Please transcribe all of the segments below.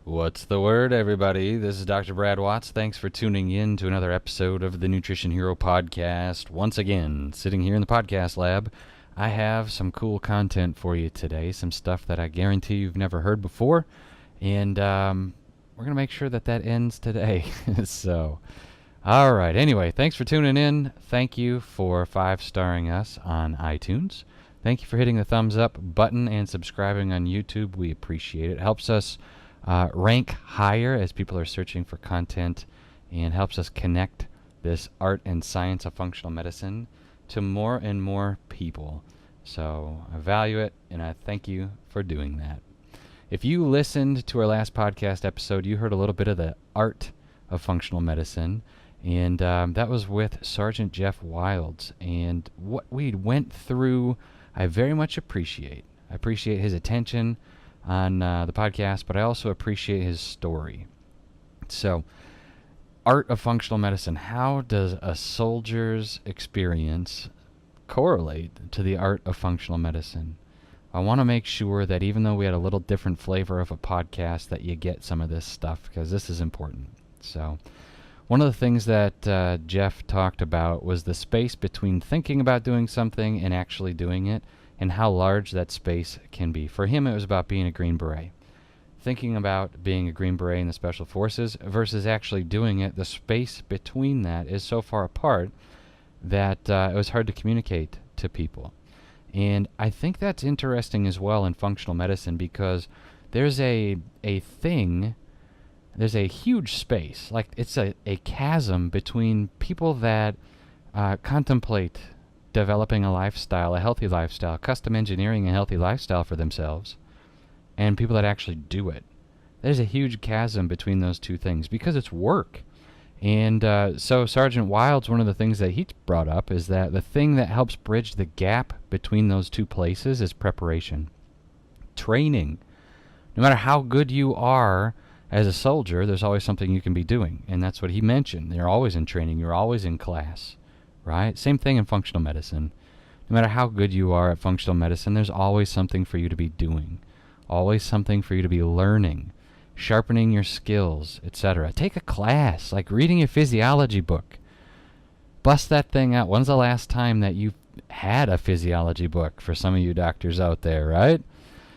What's the word, everybody? This is Dr. Brad Watts. Thanks for tuning in to another episode of the Nutrition Hero Podcast. Once again, sitting here in the podcast lab, I have some cool content for you today, some stuff that I guarantee you've never heard before, and we're going to make sure that ends today. So, all right. Anyway, thanks for tuning in. Thank you for 5-starring us on iTunes. Thank you for hitting the thumbs up button and subscribing on YouTube. We appreciate it. It helps us rank higher as people are searching for content and helps us connect this art and science of functional medicine to more and more people. So I value it, and I thank you for doing that. If you listened to our last podcast episode, you heard a little bit of the art of functional medicine, and that was with Sergeant Jeff Wilds. And what we went through, I very much appreciate. I appreciate his attention on the podcast, but I also appreciate his story. So, art of functional medicine. How does a soldier's experience correlate to the art of functional medicine? I want to make sure that even though we had a little different flavor of a podcast, that you get some of this stuff, because this is important. So, one of the things that Jeff talked about was the space between thinking about doing something and actually doing it, and how large that space can be. For him, it was about being a Green Beret. Thinking about being a Green Beret in the Special Forces versus actually doing it, the space between that is so far apart that it was hard to communicate to people. And I think that's interesting as well in functional medicine, because there's a huge space, like it's a chasm between people that contemplate developing a lifestyle, a healthy lifestyle, custom engineering a healthy lifestyle for themselves, and people that actually do it. There's a huge chasm between those two things because it's work. And so Sergeant Wilds, one of the things that he brought up is that the thing that helps bridge the gap between those two places is preparation. Training. No matter how good you are as a soldier, there's always something you can be doing. And that's what he mentioned. You're always in training. You're always in class. Right? Same thing in functional medicine. No matter how good you are at functional medicine, there's always something for you to be doing. Always something for you to be learning, sharpening your skills, etc. Take a class, like reading a physiology book. Bust that thing out. When's the last time that you had a physiology book, for some of you doctors out there, right?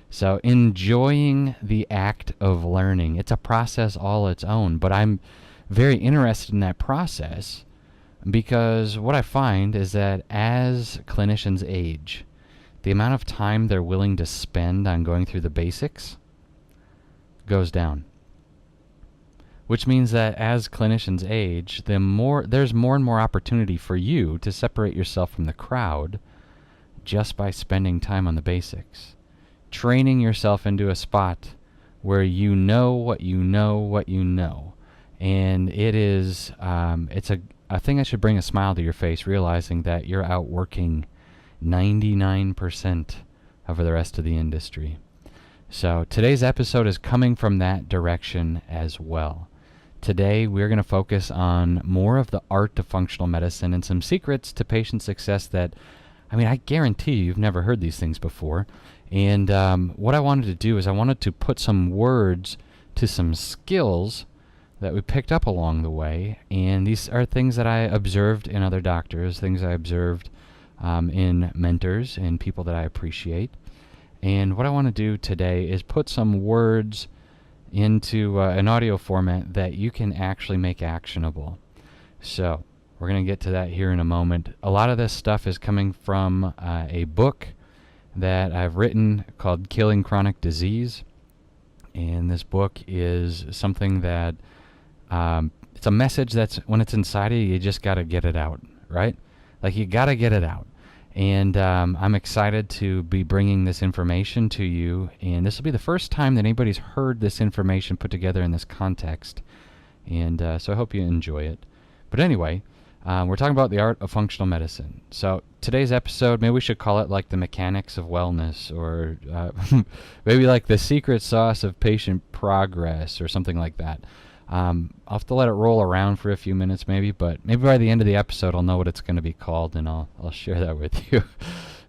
So enjoying the act of learning. It's a process all its own, but I'm very interested in that process, because what I find is that as clinicians age, the amount of time they're willing to spend on going through the basics goes down. Which means that as clinicians age, there's more and more opportunity for you to separate yourself from the crowd just by spending time on the basics. Training yourself into a spot where you know what you know what you know. And it is, it's a thing that should bring a smile to your face, realizing that you're outworking 99% of the rest of the industry. So today's episode is coming from that direction as well. Today we're going to focus on more of the art of functional medicine and some secrets to patient success that, I guarantee you've never heard these things before. And what I wanted to do is I wanted to put some words to some skills that we picked up along the way, and these are things that I observed in other doctors, things I observed in mentors and people that I appreciate. And what I want to do today is put some words into an audio format that you can actually make actionable. So we're going to get to that here in a moment. A lot of this stuff is coming from a book that I've written called Killing Chronic Disease, and this book is something that it's a message that's, when it's inside of you, you just got to get it out, right? Like, you got to get it out. And I'm excited to be bringing this information to you, and this will be the first time that anybody's heard this information put together in this context. And so I hope you enjoy it. But anyway, we're talking about the art of functional medicine. So today's episode, maybe we should call it like the mechanics of wellness, or maybe like the secret sauce of patient progress, or something like that. I'll have to let it roll around for a few minutes maybe, but maybe by the end of the episode I'll know what it's going to be called, and I'll share that with you.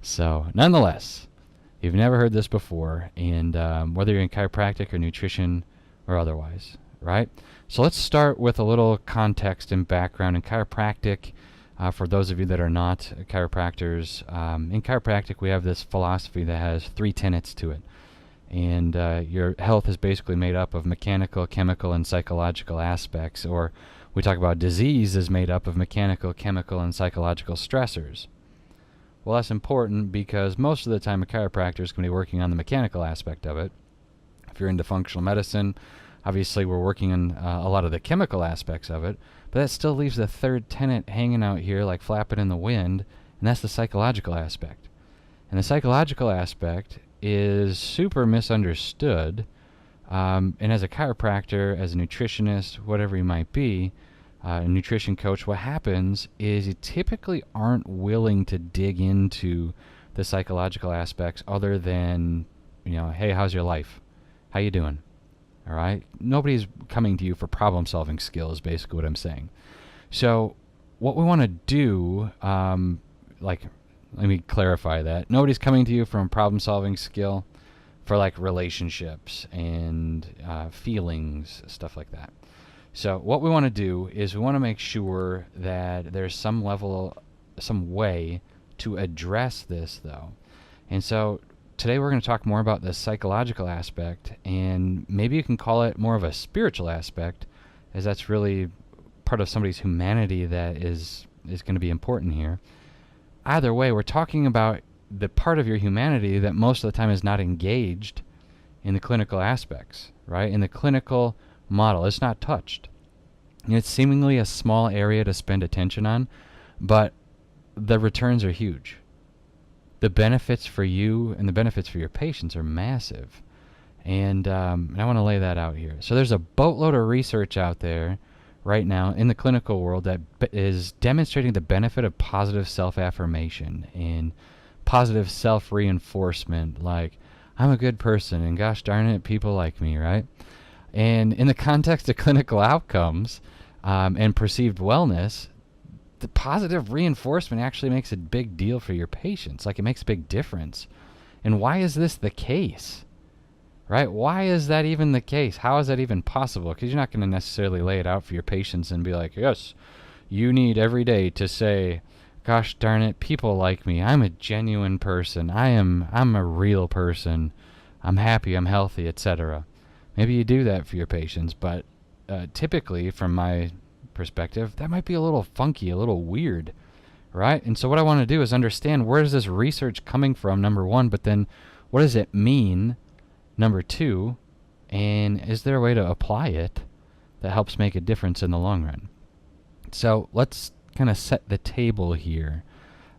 So nonetheless, you've never heard this before, and whether you're in chiropractic or nutrition or otherwise, right? So let's start with a little context and background in chiropractic. For those of you that are not chiropractors, in chiropractic we have this philosophy that has 3 tenets to it. And your health is basically made up of mechanical, chemical, and psychological aspects, or we talk about disease is made up of mechanical, chemical, and psychological stressors. Well, that's important because most of the time a chiropractor is going to be working on the mechanical aspect of it. If you're into functional medicine, obviously we're working on a lot of the chemical aspects of it, but that still leaves the third tenet hanging out here like flapping in the wind, and that's the psychological aspect. And the psychological aspect is super misunderstood, and as a chiropractor, as a nutritionist, whatever you might be, a nutrition coach, what happens is you typically aren't willing to dig into the psychological aspects other than, hey, how's your life? How you doing? All right? Nobody's coming to you for problem-solving skills, basically what I'm saying. So what we want to do, let me clarify that. Nobody's coming to you from problem-solving skill for like relationships and feelings, stuff like that. So what we want to do is we want to make sure that there's some way to address this, though. And so today we're going to talk more about the psychological aspect, and maybe you can call it more of a spiritual aspect, as that's really part of somebody's humanity that is going to be important here. Either way, we're talking about the part of your humanity that most of the time is not engaged in the clinical aspects, right? In the clinical model, it's not touched. It's seemingly a small area to spend attention on, but the returns are huge. The benefits for you and the benefits for your patients are massive. And I want to lay that out here. So there's a boatload of research out there right now in the clinical world that is demonstrating the benefit of positive self-affirmation and positive self-reinforcement, like, I'm a good person, and gosh darn it, people like me, right? And in the context of clinical outcomes and perceived wellness, the positive reinforcement actually makes a big deal for your patients. Like, it makes a big difference. And why is this the case? Right? Why is that even the case? How is that even possible? Because you're not going to necessarily lay it out for your patients and be like, yes, you need every day to say, gosh darn it, people like me. I'm a genuine person. I'm a real person. I'm happy, I'm healthy, etc. Maybe you do that for your patients, but typically, from my perspective, that might be a little funky, a little weird, right? And so what I want to do is understand, where is this research coming from, number one, but then what does it mean, number two, and is there a way to apply it that helps make a difference in the long run? So let's kind of set the table here.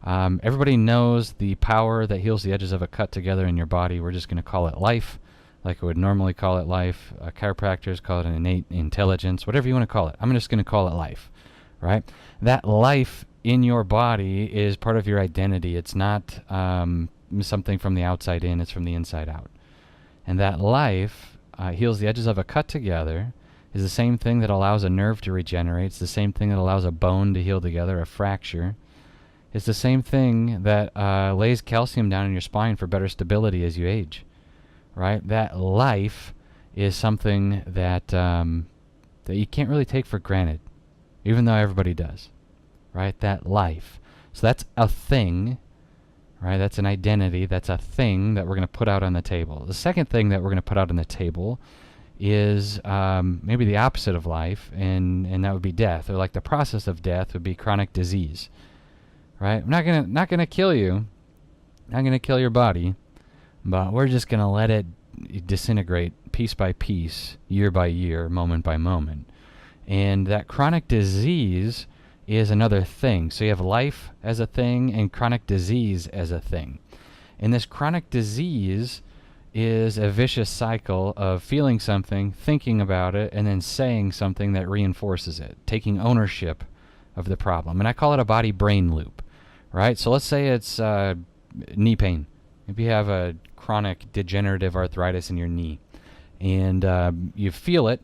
Everybody knows the power that heals the edges of a cut together in your body. We're just going to call it life, like I would normally call it life. Chiropractors call it an innate intelligence, whatever you want to call it. I'm just going to call it life, right? That life in your body is part of your identity. It's not something from the outside in, it's from the inside out. And that life heals the edges of a cut together is the same thing that allows a nerve to regenerate. It's the same thing that allows a bone to heal together, a fracture. It's the same thing that lays calcium down in your spine for better stability as you age, right? That life is something that that you can't really take for granted, even though everybody does, right? That life. So that's a thing, right? That's an identity. That's a thing that we're going to put out on the table. The second thing that we're going to put out on the table is maybe the opposite of life, and that would be death, or like the process of death would be chronic disease, right? I'm not gonna kill you, not gonna kill your body, but we're just gonna let it disintegrate piece by piece, year by year, moment by moment. And that chronic disease is another thing. So you have life as a thing and chronic disease as a thing. And this chronic disease is a vicious cycle of feeling something, thinking about it, and then saying something that reinforces it, taking ownership of the problem. And I call it a body-brain loop, right? So let's say it's knee pain. Maybe you have a chronic degenerative arthritis in your knee, and you feel it,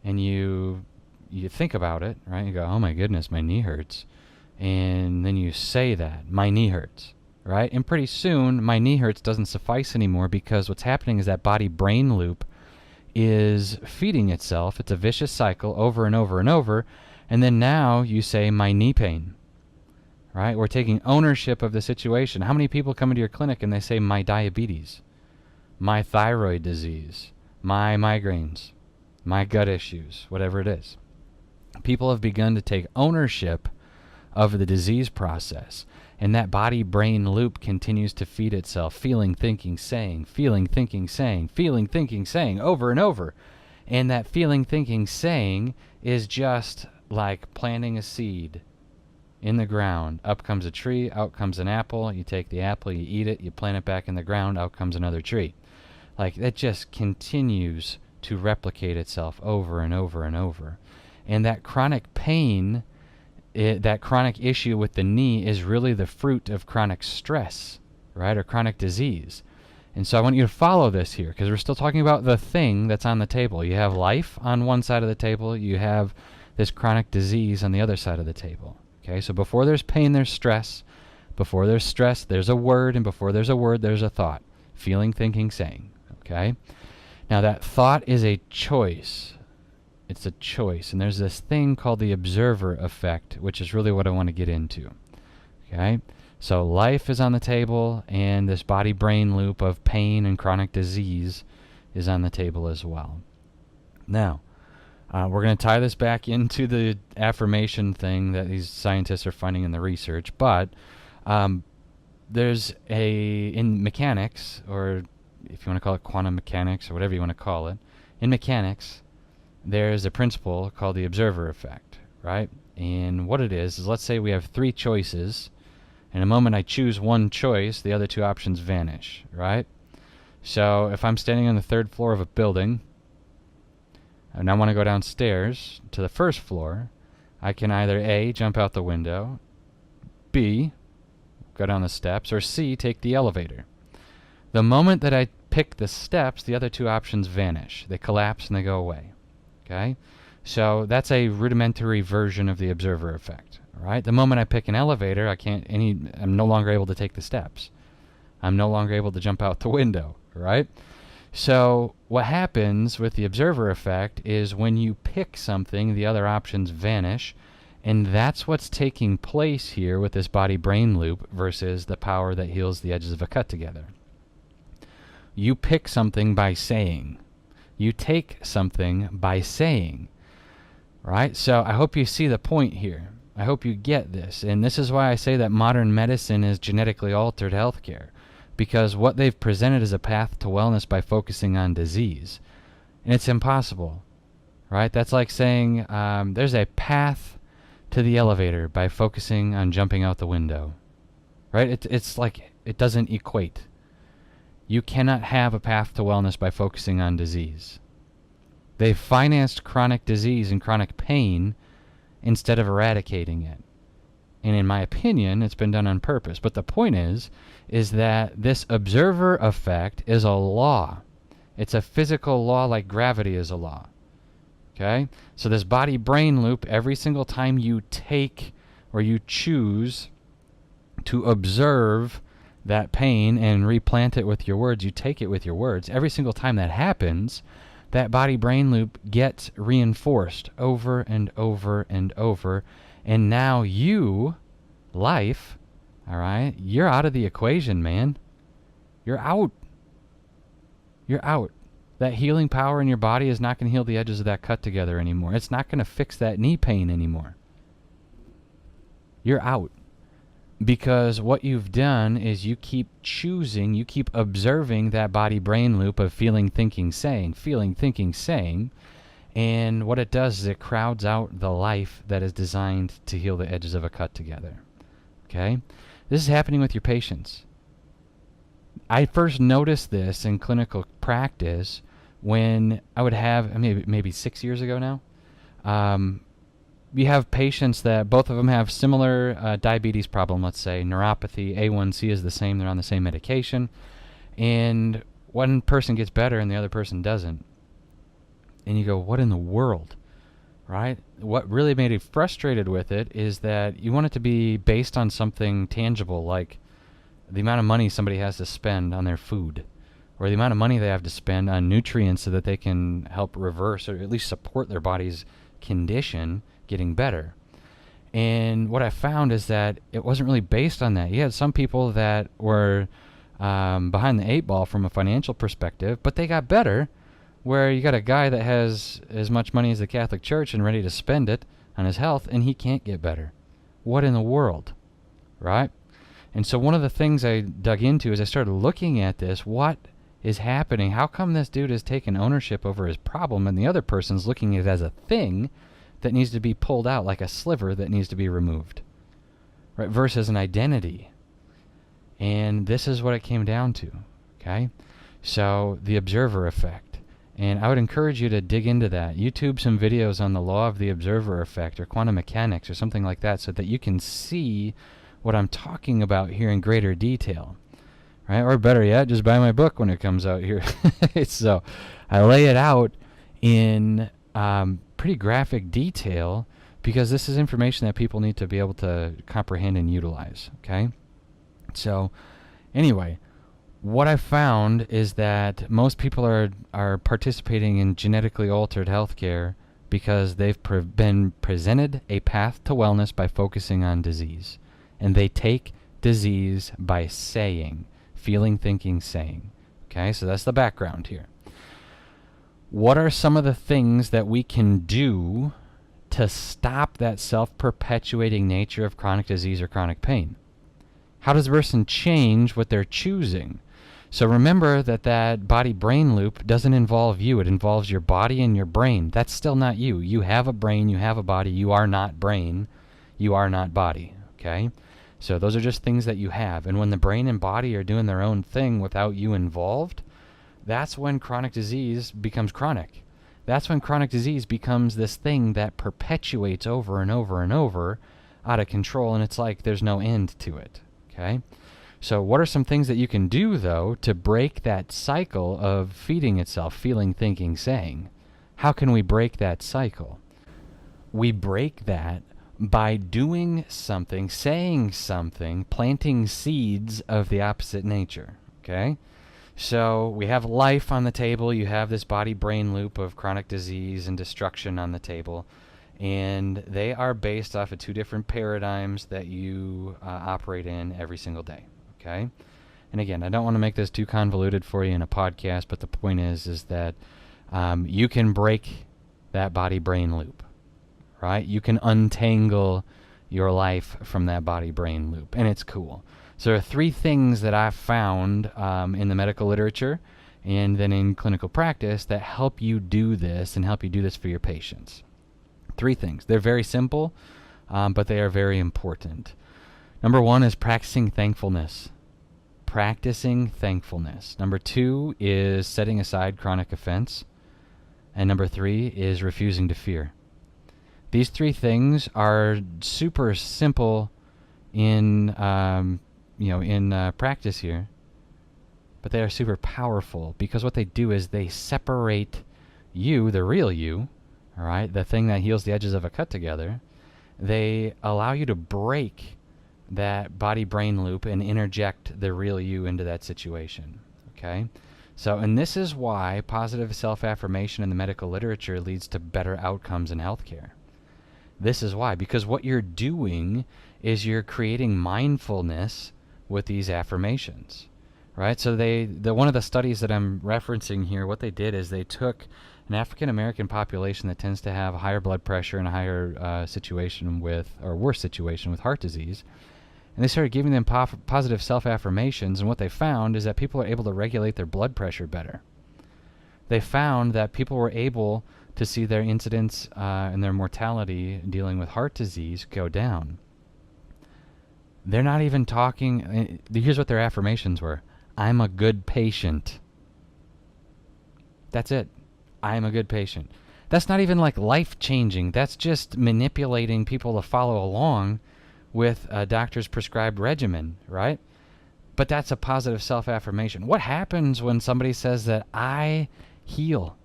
and you think about it, right? You go, oh my goodness, my knee hurts. And then you say that, my knee hurts. Right? And pretty soon, my knee hurts doesn't suffice anymore, because what's happening is that body-brain loop is feeding itself. It's a vicious cycle over and over and over. And then now you say, my knee pain, right? We're taking ownership of the situation. How many people come into your clinic and they say, my diabetes, my thyroid disease, my migraines, my gut issues, whatever it is? People have begun to take ownership of the disease process. And that body-brain loop continues to feed itself, feeling, thinking, saying, feeling, thinking, saying, feeling, thinking, saying, over and over. And that feeling, thinking, saying is just like planting a seed in the ground. Up comes a tree, out comes an apple. You take the apple, you eat it, you plant it back in the ground, out comes another tree. Like, that just continues to replicate itself over and over and over. And that chronic pain, that chronic issue with the knee is really the fruit of chronic stress, right, or chronic disease. And so I want you to follow this here, because we're still talking about the thing that's on the table. You have life on one side of the table. You have this chronic disease on the other side of the table. Okay, so before there's pain, there's stress. Before there's stress, there's a word. And before there's a word, there's a thought. Feeling, thinking, saying. Okay? Now that thought is a choice. It's a choice. And there's this thing called the observer effect, which is really what I want to get into. Okay? So life is on the table, and this body-brain loop of pain and chronic disease is on the table as well. Now, we're going to tie this back into the affirmation thing that these scientists are finding in the research, but there's in mechanics, or if you want to call it quantum mechanics, or whatever you want to call it, in mechanics, there's a principle called the observer effect, right? And what it is let's say we have three choices, and the moment I choose one choice, the other two options vanish, right? So if I'm standing on the third floor of a building, and I want to go downstairs to the first floor, I can either A, jump out the window, B, go down the steps, or C, take the elevator. The moment that I pick the steps, the other two options vanish. They collapse and they go away. Okay? So that's a rudimentary version of the observer effect. All right? The moment I pick an elevator, I'm no longer able to take the steps. I'm no longer able to jump out the window. Right? So what happens with the observer effect is when you pick something, the other options vanish, and that's what's taking place here with this body-brain loop versus the power that heals the edges of a cut together. You pick something by saying. You take something by saying. Right? So I hope you see the point here. I hope you get this. And this is why I say that modern medicine is genetically altered healthcare. Because what they've presented is a path to wellness by focusing on disease. And it's impossible. Right? That's like saying there's a path to the elevator by focusing on jumping out the window. Right? It's like it doesn't equate. You cannot have a path to wellness by focusing on disease. They've financed chronic disease and chronic pain instead of eradicating it. And in my opinion, it's been done on purpose. But the point is that this observer effect is a law. It's a physical law like gravity is a law. Okay? So this body-brain loop, every single time you take or you choose to observe that pain and replant it with your words, you take it with your words, every single time that happens, that body-brain loop gets reinforced over and over and over. And now you, life, all right, you're out of the equation, man. You're out. You're out. That healing power in your body is not going to heal the edges of that cut together anymore. It's not going to fix that knee pain anymore. You're out. Because what you've done is you keep choosing, you keep observing that body-brain loop of feeling, thinking, saying, feeling, thinking, saying. And what it does is it crowds out the life that is designed to heal the edges of a cut together. Okay? This is happening with your patients. I first noticed this in clinical practice when I would have, maybe 6 years ago now, we have patients that both of them have similar diabetes problem, let's say, neuropathy, A1C is the same, they're on the same medication, and one person gets better and the other person doesn't. And you go, what in the world, right? What really made me frustrated with it is that you want it to be based on something tangible, like the amount of money somebody has to spend on their food, or the amount of money they have to spend on nutrients so that they can help reverse or at least support their body's condition getting better. And what I found is that it wasn't really based on that. You had some people that were behind the eight ball from a financial perspective, but they got better, where you got a guy that has as much money as the Catholic Church and ready to spend it on his health, and he can't get better. What in the world, right? And so one of the things I dug into is I started looking at this. What is happening? How come this dude has taken ownership over his problem and the other person's looking at it as a thing that needs to be pulled out, like a sliver that needs to be removed, right? Versus an identity. And this is what it came down to, okay? So the observer effect. And I would encourage you to dig into that. YouTube some videos on the law of the observer effect or quantum mechanics or something like that so that you can see what I'm talking about here in greater detail, right? Or better yet, just buy my book when it comes out here. So I lay it out in pretty graphic detail because this is information that people need to be able to comprehend and utilize, okay? So anyway, what I found is that most people are participating in genetically altered healthcare because they've been presented a path to wellness by focusing on disease. And they take disease by saying, feeling, thinking, saying. Okay, so that's the background here. What are some of the things that we can do to stop that self-perpetuating nature of chronic disease or chronic pain? How does a person change what they're choosing? So remember that body-brain loop doesn't involve you. It involves your body and your brain. That's still not you. You have a brain. You have a body. You are not brain. You are not body. Okay? So those are just things that you have. And when the brain and body are doing their own thing without you involved, that's when chronic disease becomes chronic. That's when chronic disease becomes this thing that perpetuates over and over and over out of control, and it's like there's no end to it. Okay? So what are some things that you can do, though, to break that cycle of feeding itself, feeling, thinking, saying? How can we break that cycle? We break that by doing something, saying something, planting seeds of the opposite nature, okay? So we have life on the table. You have this body-brain loop of chronic disease and destruction on the table, and they are based off of two different paradigms that you operate in every single day. Okay, and again, I don't want to make this too convoluted for you in a podcast, but the point is that you can break that body-brain loop, right? You can untangle your life from that body-brain loop, and it's cool. So there are three things that I've found in the medical literature and then in clinical practice that help you do this and help you do this for your patients. Three things. They're very simple, but they are very important. Number one is practicing thankfulness. Practicing thankfulness. Number two is setting aside chronic offense. And number three is refusing to fear. These three things are super simple in practice here, but they are super powerful because what they do is they separate you, the real you, all right, the thing that heals the edges of a cut together. They allow you to break that body-brain loop and interject the real you into that situation, okay? So, and this is why positive self-affirmation in the medical literature leads to better outcomes in healthcare. This is why, because what you're doing is you're creating mindfulness with these affirmations, right? So one of the studies that I'm referencing here, what they did is they took an African-American population that tends to have higher blood pressure and a higher situation with, or worse situation with heart disease, and they started giving them positive self-affirmations, and what they found is that people are able to regulate their blood pressure better. They found that people were able to see their incidence and their mortality dealing with heart disease go down. They're not even talking, here's what their affirmations were. I'm a good patient. That's it. I'm a good patient. That's not even like life-changing. That's just manipulating people to follow along with a doctor's prescribed regimen, right? But that's a positive self-affirmation. What happens when somebody says that I heal?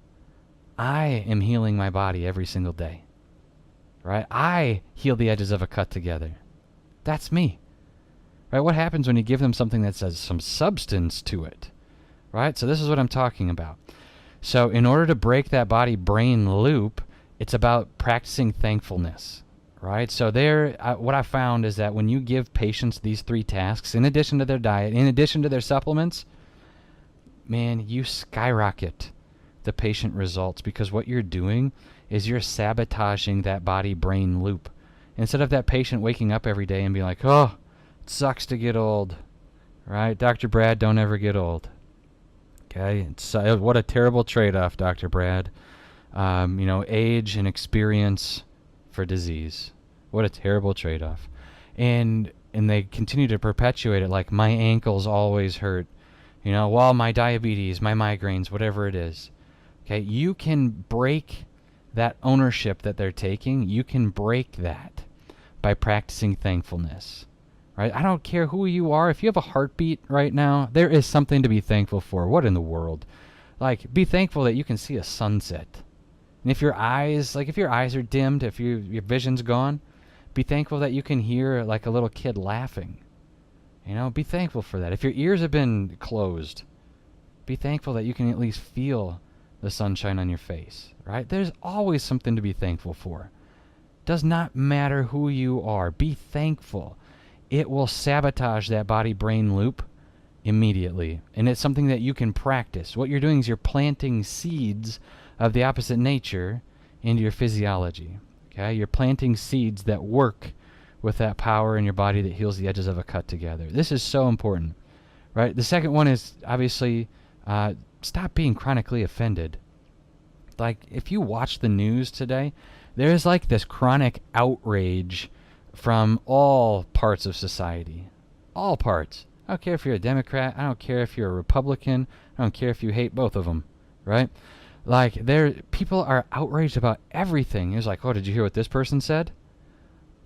I am healing my body every single day, right? I heal the edges of a cut together. That's me, right? What happens when you give them something that says some substance to it, right? So this is what I'm talking about. So in order to break that body-brain loop, it's about practicing thankfulness, right? So what I found is that when you give patients these 3 tasks, in addition to their diet, in addition to their supplements, man, you skyrocket the patient results, because what you're doing is you're sabotaging that body-brain loop. Instead of that patient waking up every day and being like, oh, it sucks to get old, right? Dr. Brad, don't ever get old. Okay, what a terrible trade-off, Dr. Brad. Age and experience for disease. What a terrible trade-off. And they continue to perpetuate it, like my ankles always hurt. Well, my diabetes, my migraines, whatever it is. Okay, you can break that ownership that they're taking. You can break that by practicing thankfulness. Right? I don't care who you are. If you have a heartbeat right now, there is something to be thankful for. What in the world? Like, be thankful that you can see a sunset. And if your eyes are dimmed, if your vision's gone, be thankful that you can hear like a little kid laughing. Be thankful for that. If your ears have been closed, be thankful that you can at least feel the sunshine on your face. Right? There's always something to be thankful for. Does not matter who you are. Be thankful. It will sabotage that body-brain loop immediately. And it's something that you can practice. What you're doing is you're planting seeds of the opposite nature into your physiology. Okay? You're planting seeds that work with that power in your body that heals the edges of a cut together. This is so important. Right? The second one is, obviously, stop being chronically offended. Like, if you watch the news today, there's like this chronic outrage from all parts of society. All parts. I don't care if you're a Democrat. I don't care if you're a Republican. I don't care if you hate both of them. Right? Like, people are outraged about everything. It's like, oh, did you hear what this person said?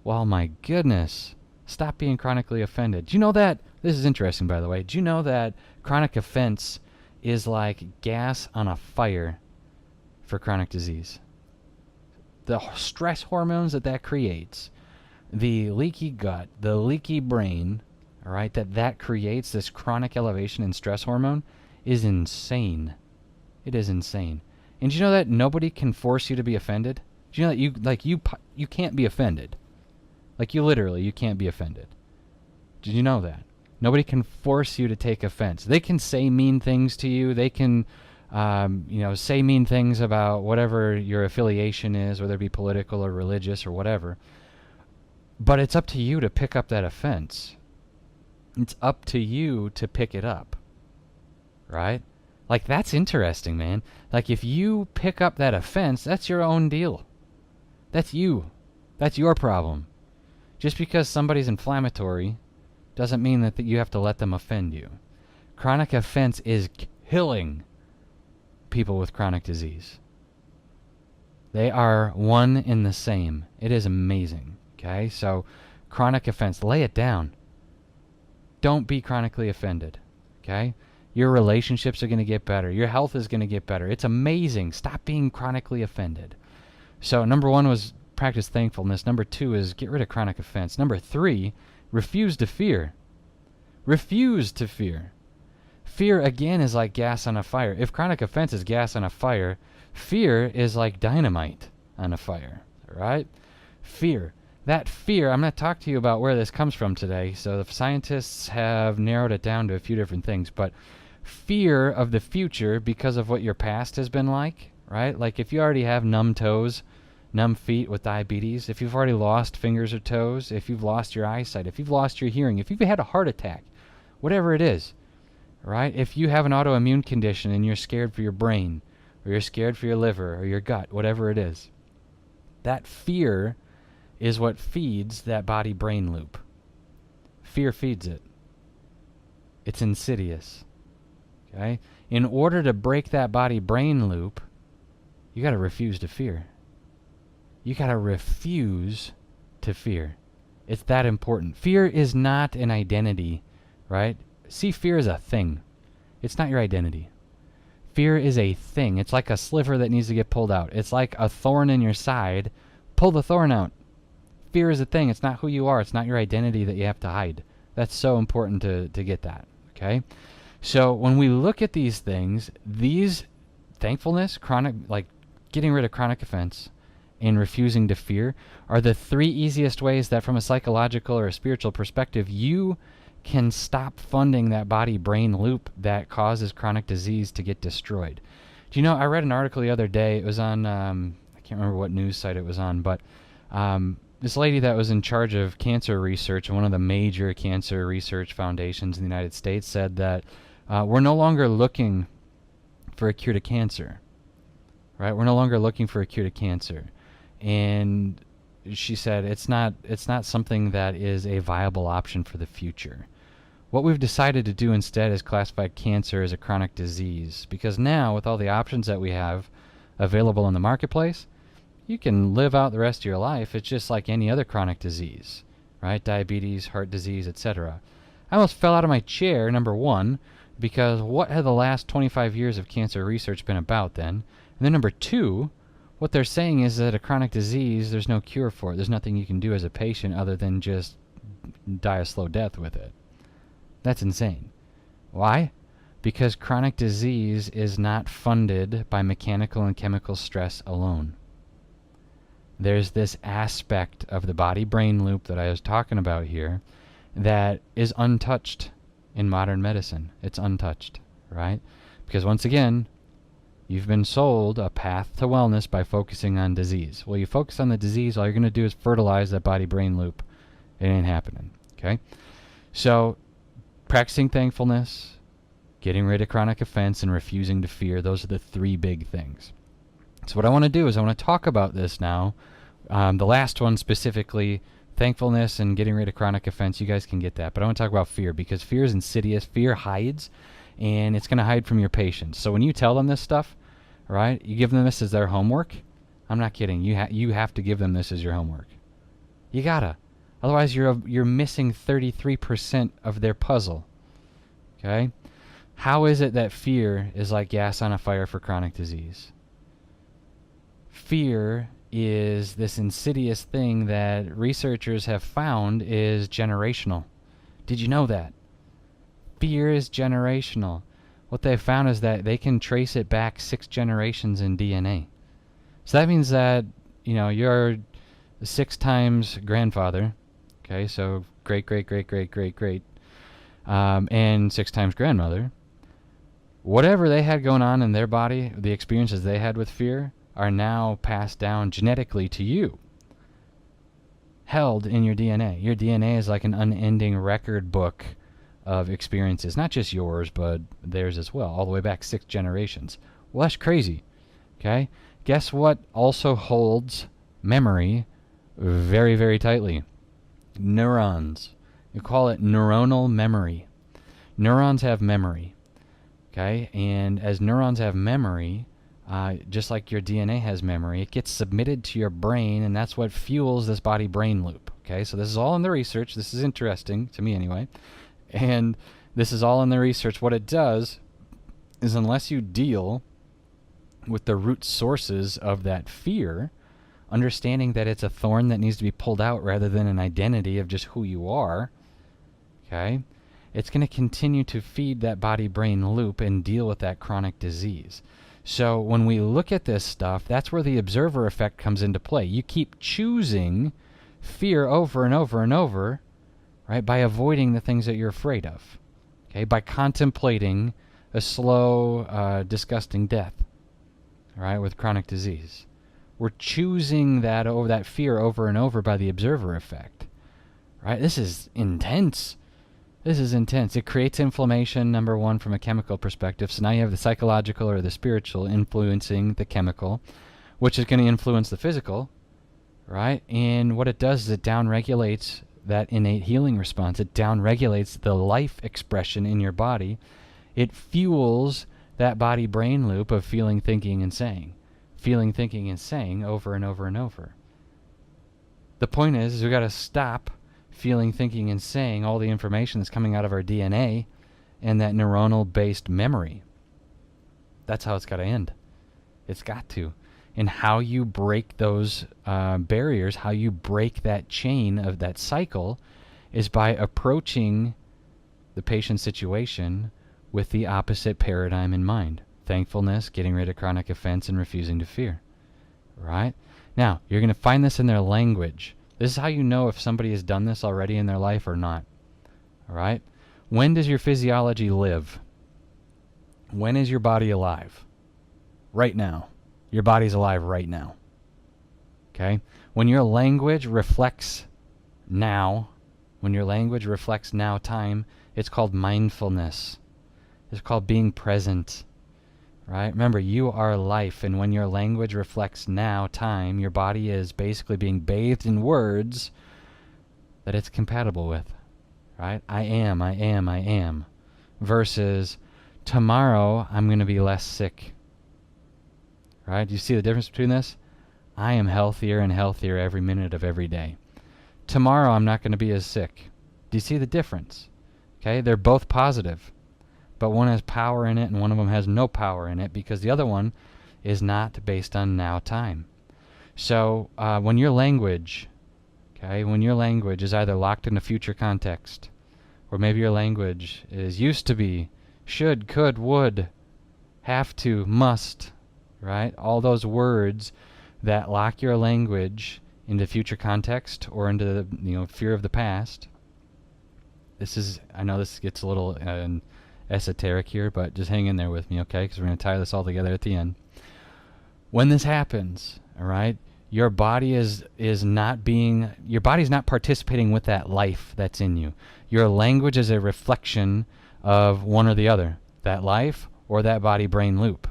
Well, my goodness. Stop being chronically offended. Do you know that? This is interesting, by the way. Do you know that chronic offense is like gas on a fire for chronic disease? The stress hormones that creates, the leaky gut, the leaky brain, all right, that creates this chronic elevation in stress hormone is insane. It is insane. And do you know that nobody can force you to be offended? Do you know that you can't be offended? Like, you can't be offended. Did you know that? Nobody can force you to take offense. They can say mean things to you. They can say mean things about whatever your affiliation is, whether it be political or religious or whatever. But it's up to you to pick up that offense. It's up to you to pick it up. Right? Like, that's interesting, man. Like, if you pick up that offense, that's your own deal. That's you. That's your problem. Just because somebody's inflammatory doesn't mean that you have to let them offend you. Chronic offense is killing people with chronic disease. They are one and the same. It is amazing. Okay? So, chronic offense, lay it down. Don't be chronically offended. Okay? Your relationships are going to get better. Your health is going to get better. It's amazing. Stop being chronically offended. So, number 1 was practice thankfulness. Number 2 is get rid of chronic offense. Number 3, refuse to fear. Refuse to fear. Fear, again, is like gas on a fire. If chronic offense is gas on a fire, fear is like dynamite on a fire. Right? Fear. That fear, I'm going to talk to you about where this comes from today. So the scientists have narrowed it down to a few different things. But fear of the future because of what your past has been like, right? Like, if you already have numb toes, numb feet with diabetes, if you've already lost fingers or toes, if you've lost your eyesight, if you've lost your hearing, if you've had a heart attack, whatever it is, right? If you have an autoimmune condition and you're scared for your brain, or you're scared for your liver or your gut, whatever it is, that fear is what feeds that body-brain loop. Fear feeds it. It's insidious. Okay? In order to break that body-brain loop, you got to refuse to fear. You got to refuse to fear. It's that important. Fear is not an identity, right? See, fear is a thing. It's not your identity. Fear is a thing. It's like a sliver that needs to get pulled out. It's like a thorn in your side. Pull the thorn out. Fear is a thing. It's not who you are. It's not your identity that you have to hide. That's so important to get that, okay? So when we look at these things, these thankfulness, chronic, like getting rid of chronic offense and refusing to fear, are the three easiest ways that from a psychological or a spiritual perspective, you can stop funding that body-brain loop that causes chronic disease to get destroyed. Do you know, I read an article the other day. It was on, I can't remember what news site it was on, but this lady that was in charge of cancer research in one of the major cancer research foundations in the United States said that we're no longer looking for a cure to cancer, right? We're no longer looking for a cure to cancer. And she said it's not something that is a viable option for the future. What we've decided to do instead is classify cancer as a chronic disease, because now with all the options that we have available in the marketplace, you can live out the rest of your life. It's just like any other chronic disease, right? Diabetes, heart disease, etc. I almost fell out of my chair, number one, because what had the last 25 years of cancer research been about then? And then number two, what they're saying is that a chronic disease, there's no cure for it. There's nothing you can do as a patient other than just die a slow death with it. That's insane. Why? Because chronic disease is not funded by mechanical and chemical stress alone. There's this aspect of the body-brain loop that I was talking about here that is untouched in modern medicine. It's untouched, right? Because once again, you've been sold a path to wellness by focusing on disease. Well, you focus on the disease, all you're going to do is fertilize that body-brain loop. It ain't happening, okay? So, practicing thankfulness, getting rid of chronic offense, and refusing to fear, those are the three big things. So what I want to do is I want to talk about this now. The last one specifically, thankfulness and getting rid of chronic offense, you guys can get that. But I want to talk about fear, because fear is insidious. Fear hides, and it's going to hide from your patients. So when you tell them this stuff, right, you give them this as their homework. I'm not kidding. You have to give them this as your homework. You gotta. Otherwise, you're missing 33% of their puzzle. Okay? How is it that fear is like gas on a fire for chronic disease? Fear is this insidious thing that researchers have found is generational. Did you know that? Fear is generational. What they found is that they can trace it back 6 generations in DNA. So that means that, you know, you're 6 times grandfather. Okay, so great, and 6 times grandmother. Whatever they had going on in their body, the experiences they had with fear, are now passed down genetically to you, held in your DNA. Your DNA is like an unending record book of experiences, not just yours, but theirs as well, all the way back 6 generations. Well, that's crazy, okay? Guess what also holds memory very, very tightly? Neurons. You call it neuronal memory. Neurons have memory, okay? And as neurons have memory, just like your DNA has memory, it gets submitted to your brain, and that's what fuels this body-brain loop, okay? So this is all in the research. This is interesting, to me anyway. And this is all in the research. What it does is, unless you deal with the root sources of that fear, understanding that it's a thorn that needs to be pulled out rather than an identity of just who you are, okay, it's going to continue to feed that body-brain loop and deal with that chronic disease. So when we look at this stuff, that's where the observer effect comes into play. You keep choosing fear over and over and over, right, by avoiding the things that you're afraid of, okay, by contemplating a slow, disgusting death, right, with chronic disease. We're choosing that fear over and over by the observer effect, right? This is intense. This is intense. It creates inflammation, number one, from a chemical perspective. So now you have the psychological or the spiritual influencing the chemical, which is going to influence the physical, right? And what it does is it downregulates that innate healing response. It downregulates the life expression in your body. It fuels that body-brain loop of feeling, thinking, and saying. Feeling, thinking, and saying over and over and over. The point is we got to stop feeling, thinking, and saying all the information that's coming out of our DNA and that neuronal-based memory. That's how it's got to end. It's got to. And how you break those barriers, how you break that chain of that cycle, is by approaching the patient's situation with the opposite paradigm in mind. Thankfulness, getting rid of chronic offense, and refusing to fear. Right? Now, you're going to find this in their language. This is how you know if somebody has done this already in their life or not. All right? When does your physiology live? When is your body alive? Right now. Your body's alive right now. Okay? When your language reflects now, time, it's called mindfulness. It's called being present. Right? Remember, you are life, and when your language reflects now, time, your body is basically being bathed in words that it's compatible with. Right? I am. Versus, tomorrow I'm going to be less sick. Right? Do you see the difference between this? I am healthier and healthier every minute of every day. Tomorrow I'm not going to be as sick. Do you see the difference? Okay? They're both positive. But one has power in it and one of them has no power in it because the other one is not based on now time. So when your language is either locked in a future context, or maybe your language is used to be, should, could, would, have to, must, right? All those words that lock your language into future context or into the fear of the past. I know this gets a little esoteric here, but just hang in there with me, okay? Because we're going to tie this all together at the end. When this happens, all right, your body is not participating with that life that's in you. Your language is a reflection of one or the other, that life or that body-brain loop.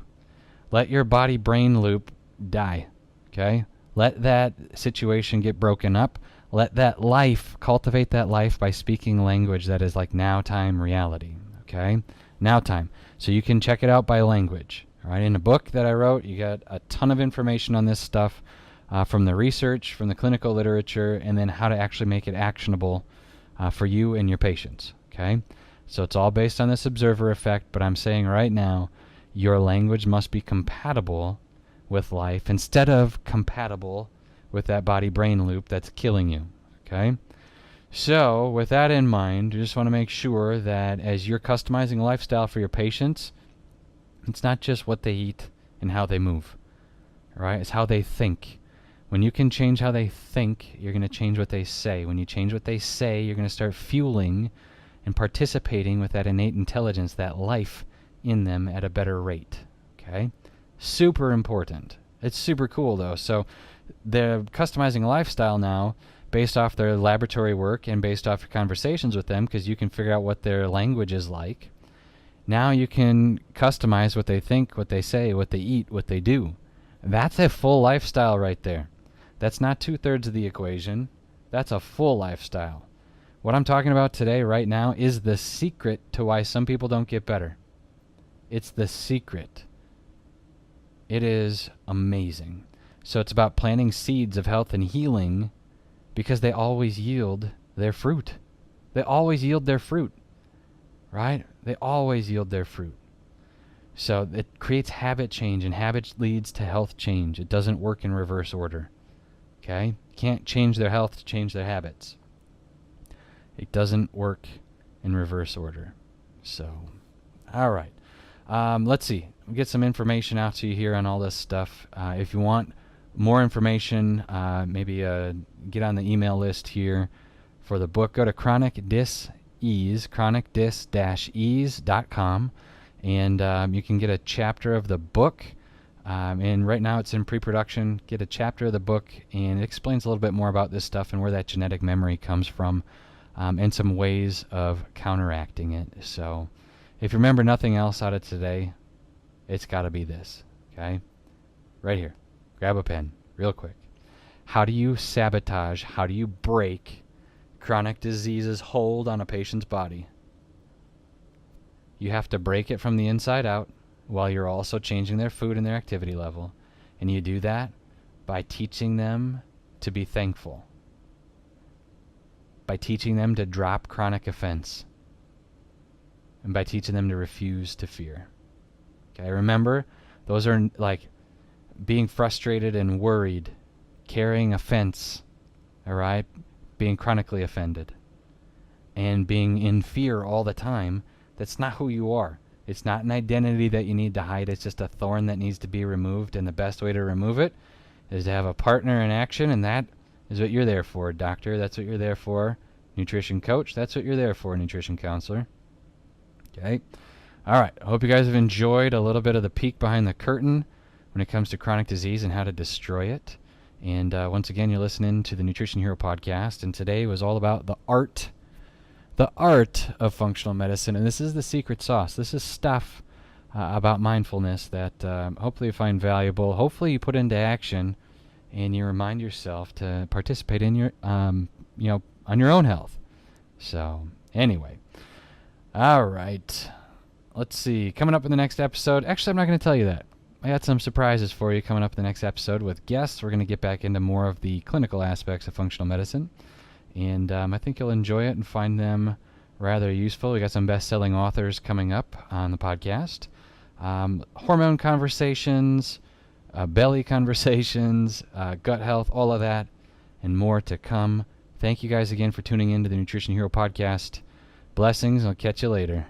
Let your body-brain loop die, okay? Let that situation get broken up. Let that life, cultivate that life by speaking language that is like now time reality, okay? Now time. So you can check it out by language, all right? In a book that I wrote, you got a ton of information on this stuff from the research, from the clinical literature, and then how to actually make it actionable for you and your patients, okay? So it's all based on this observer effect, but I'm saying right now, your language must be compatible with life instead of compatible with that body-brain loop that's killing you, okay? So with that in mind, you just want to make sure that as you're customizing a lifestyle for your patients, it's not just what they eat and how they move, right? It's how they think. When you can change how they think, you're going to change what they say. When you change what they say, you're going to start fueling and participating with that innate intelligence, that life in them at a better rate, okay? Super important. It's super cool, though. So they're customizing a lifestyle now based off their laboratory work and based off your conversations with them, because you can figure out what their language is like. Now you can customize what they think, what they say, what they eat, what they do. That's a full lifestyle right there. That's not 2/3 of the equation. That's a full lifestyle. What I'm talking about today, right now, is the secret to why some people don't get better. It's the secret. It is amazing. So it's about planting seeds of health and healing because they always yield their fruit. They always yield their fruit, right? They always yield their fruit. So it creates habit change, and habit leads to health change. It doesn't work in reverse order, okay? You can't change their health to change their habits. It doesn't work in reverse order. So, all right. Let's see. We'll get some information out to you here on all this stuff. If you want more information, maybe get on the email list here for the book. Go to chronicdis-ease.com, and you can get a chapter of the book. And right now it's in pre-production. Get a chapter of the book, and it explains a little bit more about this stuff and where that genetic memory comes from, and some ways of counteracting it. So if you remember nothing else out of today, it's got to be this, okay? Right here. Grab a pen real quick. How do you sabotage, how do you break chronic disease's hold on a patient's body? You have to break it from the inside out while you're also changing their food and their activity level. And you do that by teaching them to be thankful, by teaching them to drop chronic offense, and by teaching them to refuse to fear. Okay, remember, those are like being frustrated and worried, carrying offense, all right, being chronically offended, and being in fear all the time. That's not who you are. It's not an identity that you need to hide. It's just a thorn that needs to be removed, and the best way to remove it is to have a partner in action, and that is what you're there for, doctor. That's what you're there for, nutrition coach. That's what you're there for, nutrition counselor. Okay? All right. I hope you guys have enjoyed a little bit of the peek behind the curtain when it comes to chronic disease and how to destroy it. And once again, you're listening to the Nutrition Hero podcast, and today was all about the art of functional medicine. And this is the secret sauce. This is stuff about mindfulness that hopefully you find valuable. Hopefully you put into action, and you remind yourself to participate in your, on your own health. So anyway, all right. Let's see. Coming up in the next episode. Actually, I'm not going to tell you that. I got some surprises for you coming up in the next episode with guests. We're going to get back into more of the clinical aspects of functional medicine. And I think you'll enjoy it and find them rather useful. We got some best-selling authors coming up on the podcast. Hormone conversations, belly conversations, gut health, all of that, and more to come. Thank you guys again for tuning in to the Nutrition Hero podcast. Blessings. I'll catch you later.